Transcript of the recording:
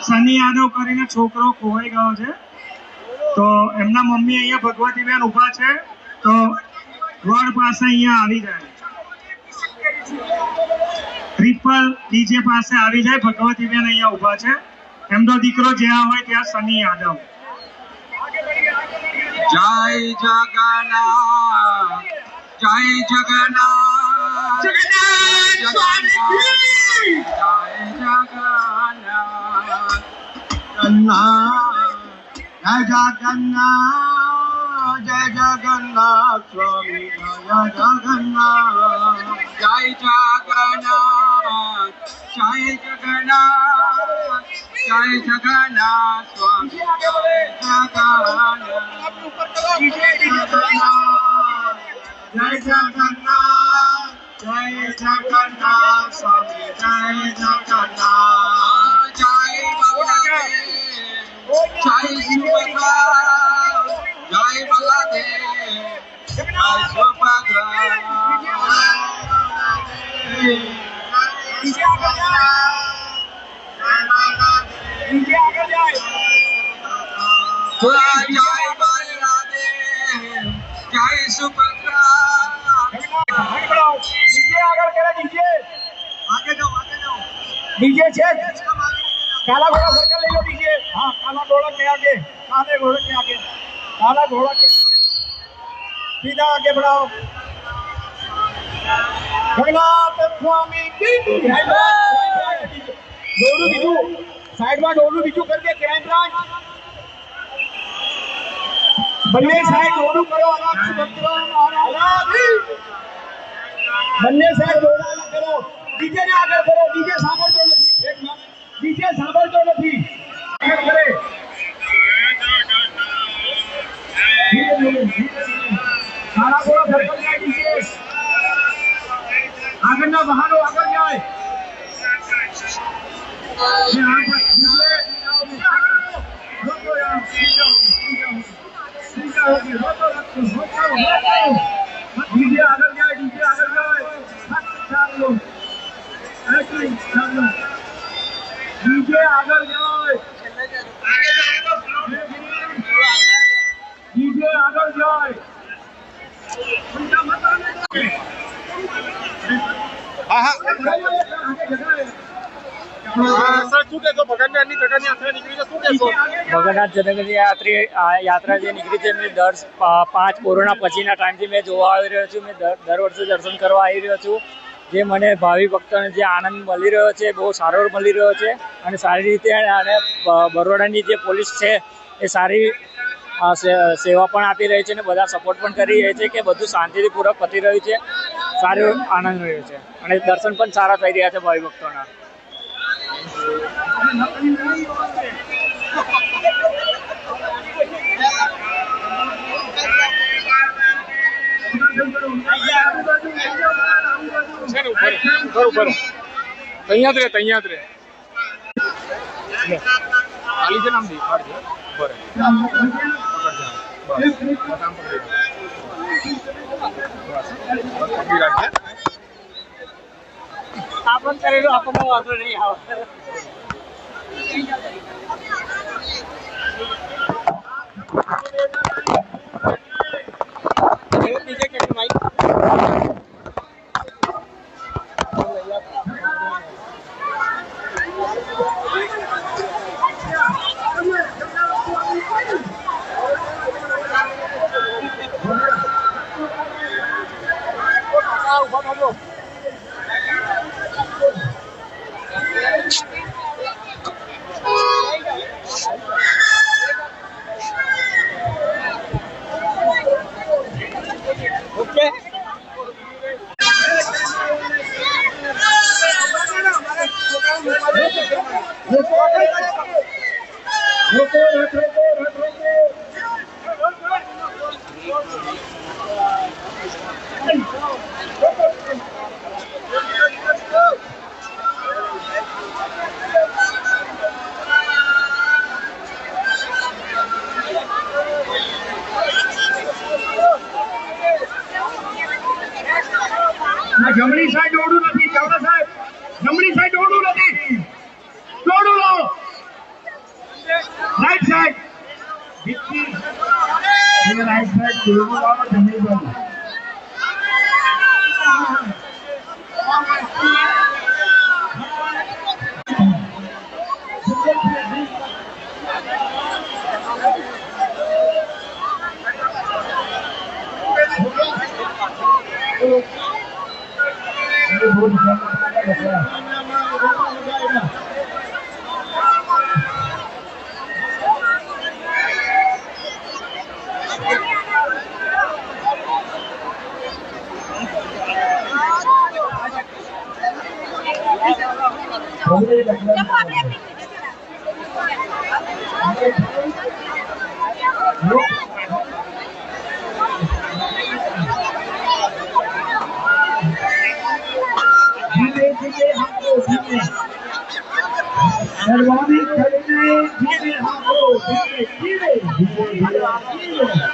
સની યાદવ કરીને છોકરો ખોવાઈ ગયો છે, તો એમના મમ્મી અહીંયા ભગવતીબેન ઊભા છે, તો રોડ પાસે અહીંયા આવી જાય, ટ્રિપલ ડીજે પાસે આવી જાય, ભગવતીબેન અહીંયા ઊભા છે, એમનો દીકરો જ્યાં હોય ત્યાં સની યાદવ. જય જગન્નાથ, જય જગન્નાથ, જય જગન્નાથ, જય જગન્નાથ, જય જગન્નાથ સ્વામી, જય જગન્નાથ, જય જગન્નાથ, જય જગન્નાથ, જય જગન્નાથ સ્વામી, જય જગન્નાથ, જય જગન્નાથ, જય જગન્નાથ સ્વામી, જય જગન્નાથ, જય બલદેવ, જય સુભદ્રા, જય બલદેવ, જય સુભદ્રા, डीजे चेक काला घोड़ा सर्कल ले लो डीजे. हाँ, काला घोड़ा के आगे, काले घोड़े के आगे, काला घोड़ा के आगे सीधा आगे बढ़ाओ. जगन्नाथ स्वामी की डोलू बीजू साइड में, डोलू बीजू करके क्राइम ब्रांच બંને સાઈડ ડોલુ કરો. બંને સાઈડ ડોલુ કરો. ડીજે ને આગળ કરો. ડીજે સાંભળતો નથી, ડીજે સાંભળતો નથી. આગળ કરે સારા ઘોડા સર્કલ જાય. ડીજે આગળના વાહનો આગળ જાય. डीजे आगे जाए, डीजे आगे जाए, डीजे आगे जाए, डीजे आगे जाए. हाँ हाँ ભગન્નાથ જનગની યાત્રા જે નીકળી છે મેં દર 5 કોરોના પછીના ટાઈમથી મેં જોવા આવી રહ્યો છું. મેં દર વર્ષે દર્શન કરવા આવી રહ્યો છું. જે મને ભાવિ ભક્તોને જે આનંદ મળી રહ્યો છે, બહુ સારો મળી રહ્યો છે અને સારી રીતે, અને બરોડાની જે પોલીસ છે એ સારી સેવા પણ આપી રહી છે અને બધા સપોર્ટ પણ કરી રહી છે કે બધું શાંતિથી પૂર્વક પતી રહ્યું છે. સારો આનંદ રહ્યો છે અને દર્શન પણ સારા થઈ રહ્યા છે ભાવિ ભક્તોના. તૈયાર રે ખાલી છે નામ દેખાડજો. આપણ કરેલું આપણને વાંધો નહીં આવે. ડીજે કેટલું માઈક જમણી સાઈડ દોડું નથી, ચાવડા સાહેબ જમણી સાઈડ દોડું નથી, દોડું લો. विक्की ये राइट साइड दोनों वाला जमीन पर धीरे